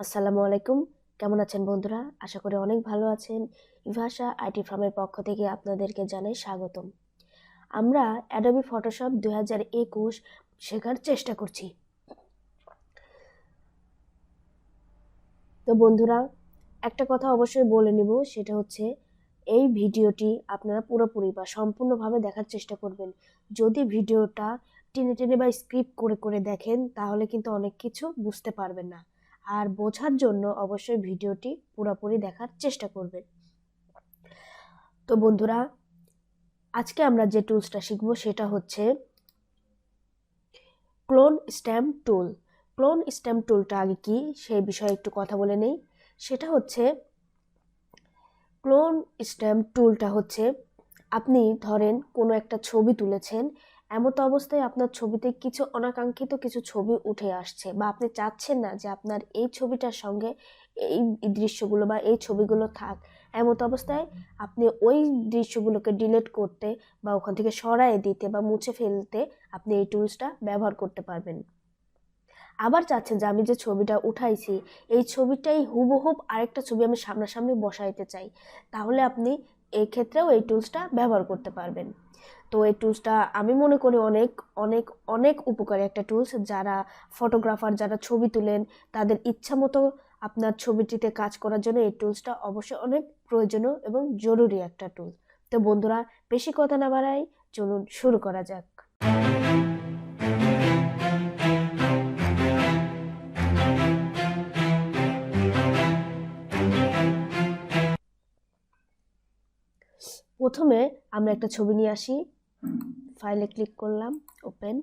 আসসালামু আলাইকুম। কেমন আছেন বন্ধুরা? আশা করি অনেক ভালো আছেন। ইভাশা আইটি ফার্মের পক্ষ থেকে আপনাদেরকে জানাই স্বাগতম। আমরা অ্যাডোবি ফটোশপ 2021 শেখার চেষ্টা করছি। তো বন্ধুরা, একটা কথা অবশ্যই বলে নিব, সেটা হচ্ছে এই ভিডিওটি আপনারা পুরোপুরি বা সম্পূর্ণভাবে দেখার চেষ্টা করবেন। যদি ভিডিওটা টেনে টেনে বা স্ক্রিপ্ট করে করে দেখেন তাহলে কিন্তু অনেক কিছু বুঝতে পারবেন না। আর বোঝার জন্য অবশ্যই ভিডিওটি পুরোপুরি দেখার চেষ্টা করবেন। তো বন্ধুরা, আজকে আমরা যে টুলসটা শিখব সেটা হচ্ছে ক্লোন স্ট্যাম্প টুল। ক্লোন স্ট্যাম্প টুলটা আগে কি সেই বিষয়ে একটু কথা বলে নেই। সেটা হচ্ছে ক্লোন স্ট্যাম্প টুলটা হচ্ছে আপনি ধরেন কোনো একটা ছবি তুলেছেন, এমত অবস্থায় আপনার ছবিতে কিছু অনাকাঙ্ক্ষিত কিছু ছবি উঠে আসছে বা আপনি চাচ্ছেন না যে আপনার এই ছবিটার সঙ্গে এই দৃশ্যগুলো বা এই ছবিগুলো থাক। এমত অবস্থায় আপনি ওই দৃশ্যগুলোকে ডিলিট করতে বা ওখান থেকে সরায় দিতে বা মুছে ফেলতে আপনি এই টুলসটা ব্যবহার করতে পারবেন। আবার চাচ্ছেন যে আমি যে ছবিটা উঠাইছি এই ছবিটাই হুবহুব আরেকটা ছবি আমি সামনাসামনি বসাইতে চাই, তাহলে আপনি এই ক্ষেত্রেও এই টুলসটা ব্যবহার করতে পারবেন। তো এই টুলসটা আমি মনে করি অনেক অনেক অনেক উপকারী একটা টুলস। যারা ফটোগ্রাফার, যারা ছবি তুলেন, তাদের ইচ্ছা মতো আপনার ছবিটিতে কাজ করার জন্য এই টুলসটা অবশ্যই অনেক প্রয়োজনীয় এবং জরুরি একটা টুল। তো বন্ধুরা, বেশি কথা না বাড়াই, চলুন শুরু করা যাক। প্রথমে আমরা একটা ছবি নিয়ে আসি, ফাইলে ক্লিক করলাম, ওপেন।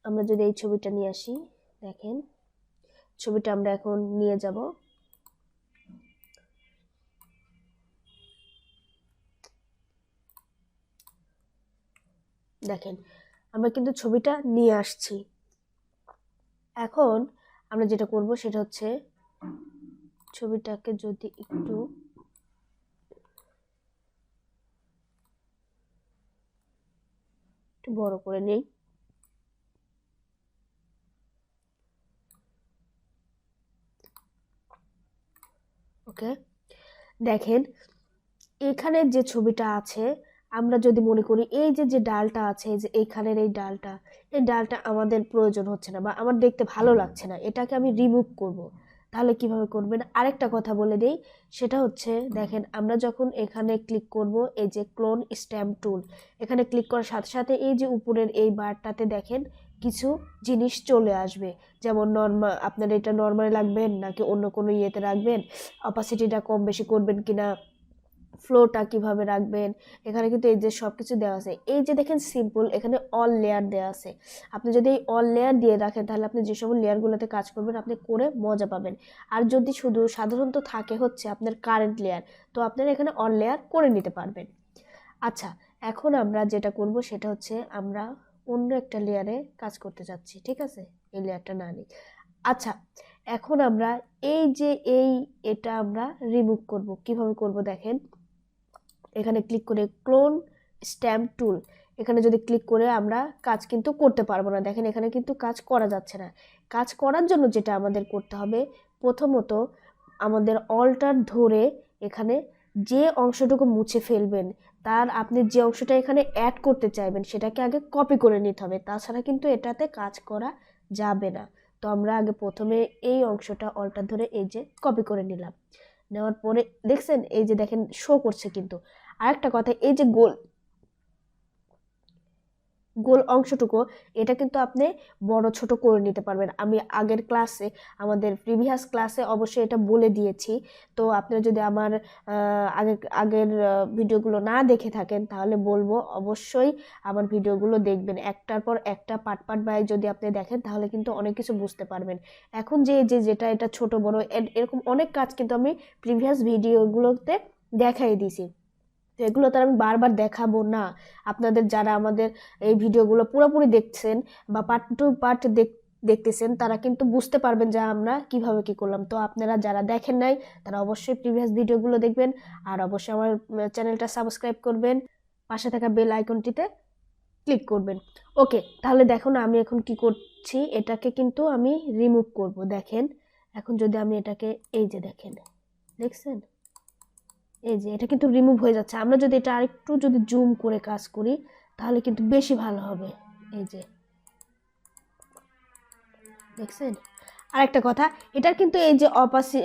আমরা যদি এই ছবিটা নিয়ে আসি, দেখেন ছবিটা আমরা এখন নিয়ে যাব। দেখেন আমরা কিন্তু ছবিটা নিয়ে আসছি। এখন আমরা যেটা করব সেটা হচ্ছে ছবিটাকে যদি একটু বড় করে নেই। ওকে, দেখেন এখানে যে ছবিটা আছে, আমরা যদি মনে করি এই যে যে ডালটা আছে, যে এইখানের এই ডালটা আমাদের প্রয়োজন হচ্ছে না বা আমার দেখতে ভালো লাগছে না, এটাকে আমি রিমুভ করব, তাহলে কিভাবে করবেন আরেকটা কথা বলে দেই। সেটা হচ্ছে দেখেন আমরা যখন এখানে ক্লিক করব, এই যে ক্লোন স্ট্যাম্প টুল, এখানে ক্লিক করার সাথে সাথে এই যে উপরের এই বারটাতে দেখেন কিছু জিনিস চলে আসবে। যেমন নর্মাল, আপনার এটা নর্মালে রাখবেন নাকি অন্য কোনো ইয়েতে রাখবেন, অপাসিটিটা কম বেশি করবেন কিনা, ফ্লোটা কিভাবে রাখবেন, এখানে কিন্তু এই যে সব কিছু দেওয়া আছে। এই যে দেখেন সিম্পল, এখানে অল লেয়ার দেওয়া আছে। আপনি যদি এই অল লেয়ার দিয়ে রাখেন তাহলে আপনি যে সকল লেয়ারগুলোতে কাজ করবেন আপনি করে মজা পাবেন। আর যদি শুধু সাধারণত থাকে হচ্ছে আপনার কারেন্ট লেয়ার, তো আপনারা এখানে অল লেয়ার করে নিতে পারবেন। আচ্ছা, এখন আমরা যেটা করব সেটা হচ্ছে আমরা অন্য একটা লেয়ারে কাজ করতে যাচ্ছি, ঠিক আছে? এই লেয়ারটা না নিই। আচ্ছা, এখন আমরা এই যে এটা আমরা রিমুভ করব। কিভাবে করব দেখেন, এখানে ক্লিক করে ক্লোন স্ট্যাম্প টুল, এখানে যদি ক্লিক করে আমরা কাজ কিন্তু করতে পারবো না। দেখেন এখানে কিন্তু কাজ করা যাচ্ছে না। কাজ করার জন্য যেটা আমাদের করতে হবে, প্রথমত আমাদের অল্টার ধরে এখানে যে অংশটুকু মুছে ফেলবেন তার আপনি যে অংশটা এখানে অ্যাড করতে চাইবেন সেটাকে আগে কপি করে নিতে হবে, তাছাড়া কিন্তু এটাতে কাজ করা যাবে না। তো আমরা আগে প্রথমে এই অংশটা অল্টার ধরে এই যে কপি করে নিলাম। নেওয়ার পরে দেখছেন এই যে দেখেন শো করছে কিন্তু। আরেকটা কথা, এই যে গোল গোল অংশটুকু, এটা কিন্তু আপনি বড় ছোট করে নিতে পারবেন। আমি আগের ক্লাসে, আমাদের প্রিভিয়াস ক্লাসে অবশ্যই এটা বলে দিয়েছি। তো আপনারা যদি আমার আগের আগের ভিডিওগুলো না দেখে থাকেন তাহলে বলবো অবশ্যই আমার ভিডিওগুলো দেখবেন। একটার পর একটা পার্ট পার্ট বাই যদি আপনি দেখেন তাহলে কিন্তু অনেক কিছু বুঝতে পারবেন। এখন যেটা এটা ছোট বড় এরকম অনেক কাজ কিন্তু আমি প্রিভিয়াস ভিডিওগুলোতে দেখাই দিয়েছি। তো এগুলো তো আমি বারবার দেখাবো না। আপনাদের যারা আমাদের এই ভিডিওগুলো পুরোপুরি দেখছেন বা পার্ট টু পার্ট দেখতেছেন তারা কিন্তু বুঝতে পারবেন যে আমরা কিভাবে কি করলাম। তো আপনারা যারা দেখেন নাই তারা অবশ্যই প্রিভিয়াস ভিডিওগুলো দেখবেন আর অবশ্যই আমার চ্যানেলটা সাবস্ক্রাইব করবেন, পাশে থাকা বেল আইকনটিতে ক্লিক করবেন। ওকে, তাহলে দেখুন আমি এখন কি করছি, এটাকে কিন্তু আমি রিমুভ করব। দেখেন এখন যদি আমি এটাকে, এই যে দেখেন, দেখছেন, এই যে এটা কিন্তু রিমুভ হয়ে যাচ্ছে। আমরা যদি এটা আরেকটু যদি জুম করে কাজ করি তাহলে কিন্তু বেশি ভালো হবে। এই যে দেখছেন। আরেকটা কথা, এটার কিন্তু এই যে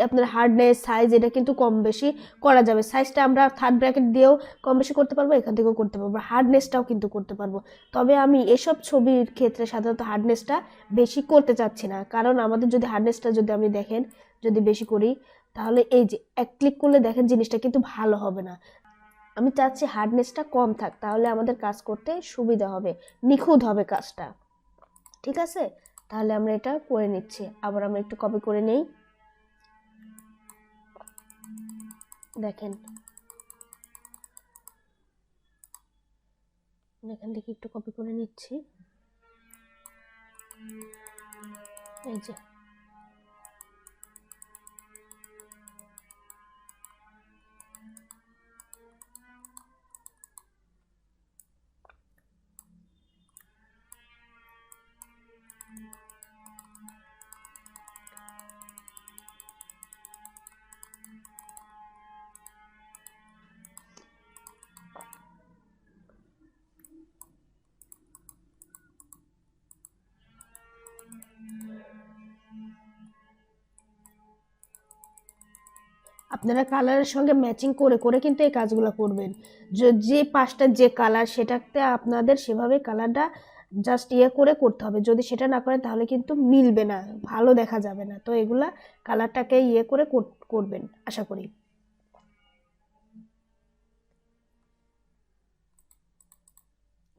আপনার হার্ডনেস সাইজ এটা কিন্তু কম বেশি করা যাবে। সাইজটা আমরা থার্ড ব্র্যাকেট দিয়েও কম বেশি করতে পারবো, এখান থেকেও করতে পারবো, হার্ডনেসটাও কিন্তু করতে পারবো। তবে আমি এসব ছবির ক্ষেত্রে সাধারণত হার্ডনেসটা বেশি করতে চাচ্ছি না, কারণ আমাদের যদি হার্ডনেসটা যদি আমি দেখেন যদি বেশি করি তাহলে এই যে এক ক্লিক করলে দেখেন জিনিসটা কিন্তু ভালো হবে না। আমি চাচ্ছি হার্ডনেসটা কম থাক, তাহলে আমাদের কাজ করতে সুবিধা হবে, নিখুঁত হবে কাজটা। ঠিক আছে, তাহলে আমরা এটা করে নিচ্ছি। আবার আমরা একটু কপি করে নেই। দেখেন এখান থেকে একটু কপি করে নিচ্ছি। এই যে আপনারা কালারের সঙ্গে ম্যাচিং করে করে কিন্তু এই কাজগুলো করবেন। যে পাঁচটা যে কালার সেটাতে আপনাদের সেভাবে কালারটা জাস্ট করে করতে হবে। যদি সেটা না করেন তাহলে কিন্তু মিলবে না, ভালো দেখা যাবে না। তো এগুলা কালারটাকে করে করবেন আশা করি।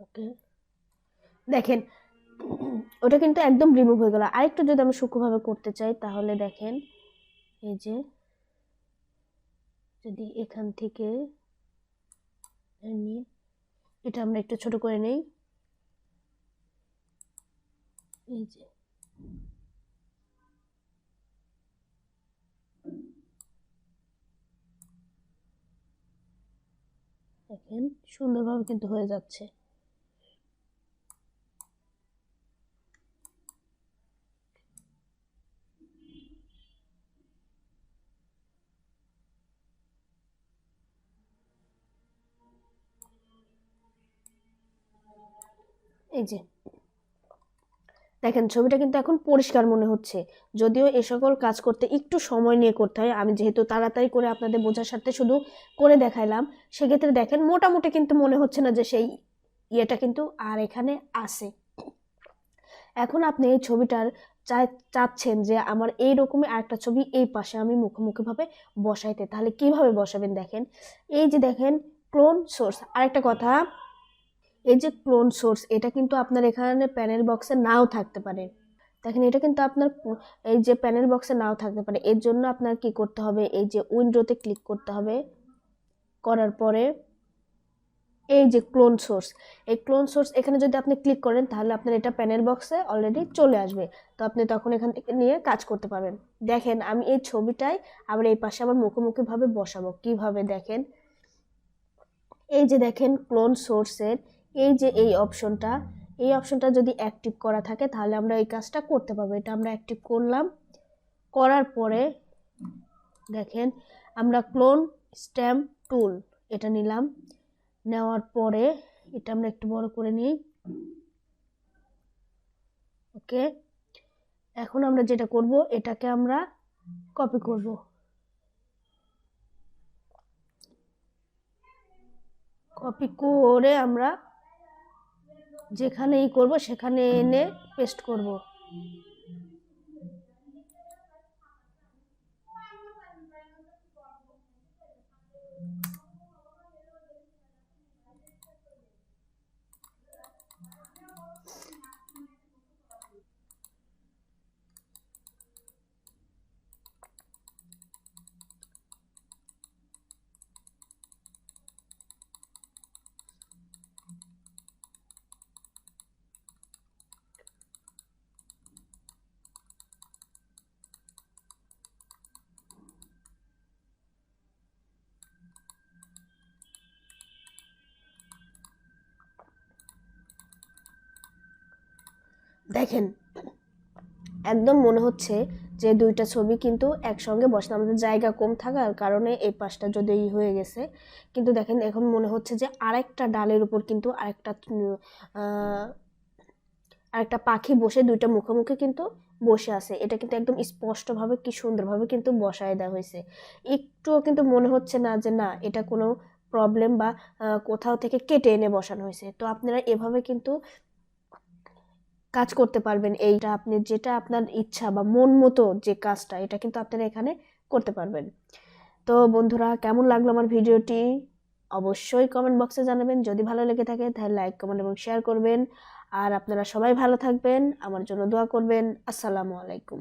ওকে, দেখেন ওটা কিন্তু একদম রিমুভ হয়ে গেল। আরেকটু যদি আমি সূক্ষ্মভাবে করতে চাই তাহলে দেখেন, এই যে যদি এখান থেকে নিয়ে এটা আমরা একটু ছোট করে নেই। এই যে দেখেন সুন্দরভাবে কিন্তু হয়ে যাচ্ছে। এই যে দেখেন ছবিটা কিন্তু এখন পরিষ্কার মনে হচ্ছে। যদিও এ সকল কাজ করতে একটু সময় নিয়ে করতে হয়, আমি যেহেতু তাড়াতাড়ি করে আপনাদের বোঝার সাথে শুধু করে দেখাইলাম, সেক্ষেত্রে দেখেন মোটামুটি কিন্তু মনে হচ্ছে না যে সেই ইয়েটা কিন্তু আর এখানে আছে। এখন আপনি এই ছবিটার চাচ্ছেন যে আমার এই রকমই আরেকটা ছবি এই পাশে আমি মুখোমুখি ভাবে বসাইতে, তাহলে কিভাবে বসাবেন দেখেন। এই যে দেখেন ক্লোন সোর্স। আরেকটা কথা, এই যে ক্লোন সোর্স এটা কিন্তু আপনার এখানে প্যানেল বক্সে নাও থাকতে পারে। দেখেন এটা কিন্তু আপনার এই যে প্যানেল বক্সে নাও থাকতে পারে। এর জন্য আপনার কি করতে হবে, এই যে উইন্ডোতে ক্লিক করতে হবে। করার পরে এই যে ক্লোন সোর্স, এই ক্লোন সোর্স এখানে যদি আপনি ক্লিক করেন তাহলে আপনার এটা প্যানেল বক্সে অলরেডি চলে আসবে। তো আপনি তখন এখান থেকে নিয়ে কাজ করতে পারবেন। দেখেন আমি এই ছবিটাই আবার এই পাশে আবার মুখোমুখি ভাবে বসাবো কিভাবে দেখেন। এই যে দেখেন ক্লোন সোর্সের এই যে এই অপশনটা যদি অ্যাক্টিভ করা থাকে তাহলে আমরা এই কাজটা করতে পারবো। এটা আমরা অ্যাক্টিভ করলাম। করার পরে দেখেন আমরা ক্লোন স্ট্যাম্প টুল এটা নিলাম। নেওয়ার পরে এটা আমরা একটু বড় করে নিই। ওকে, এখন আমরা যেটা করব এটাকে আমরা কপি করব। কপি করে আমরা যেখানেই করব সেখানে এনে পেস্ট করব। দেখেন একদম মনে হচ্ছে যে দুইটা ছবি কিন্তু একসঙ্গে বসে, আমাদের জায়গা কম থাকার কারণে এই পাশটা যদি হয়ে গেছে, কিন্তু দেখেন এখন মনে হচ্ছে যে আরেকটা ডালের উপর কিন্তু আরেকটা পাখি বসে দুইটা মুখোমুখি কিন্তু বসে আছে। এটা কিন্তু একদম স্পষ্টভাবে কি সুন্দরভাবে কিন্তু বসায় দেওয়া হয়েছে। একটুও কিন্তু মনে হচ্ছে না যে না এটা কোনো প্রবলেম বা কোথাও থেকে কেটে এনে বসানো হয়েছে। তো আপনারা এভাবে কিন্তু কাজ করতে পারবেন। এইটা আপনি যেটা আপনার ইচ্ছা বা মন মতো যে কাজটা, এটা কিন্তু আপনারা এখানে করতে পারবেন। তো বন্ধুরা, কেমন লাগলো আমার ভিডিওটি অবশ্যই কমেন্ট বক্সে জানাবেন। যদি ভালো লেগে থাকে তাহলে লাইক, কমেন্ট এবং শেয়ার করবেন। আর আপনারা সবাই ভালো থাকবেন, আমার জন্য দোয়া করবেন। আসসালামু আলাইকুম।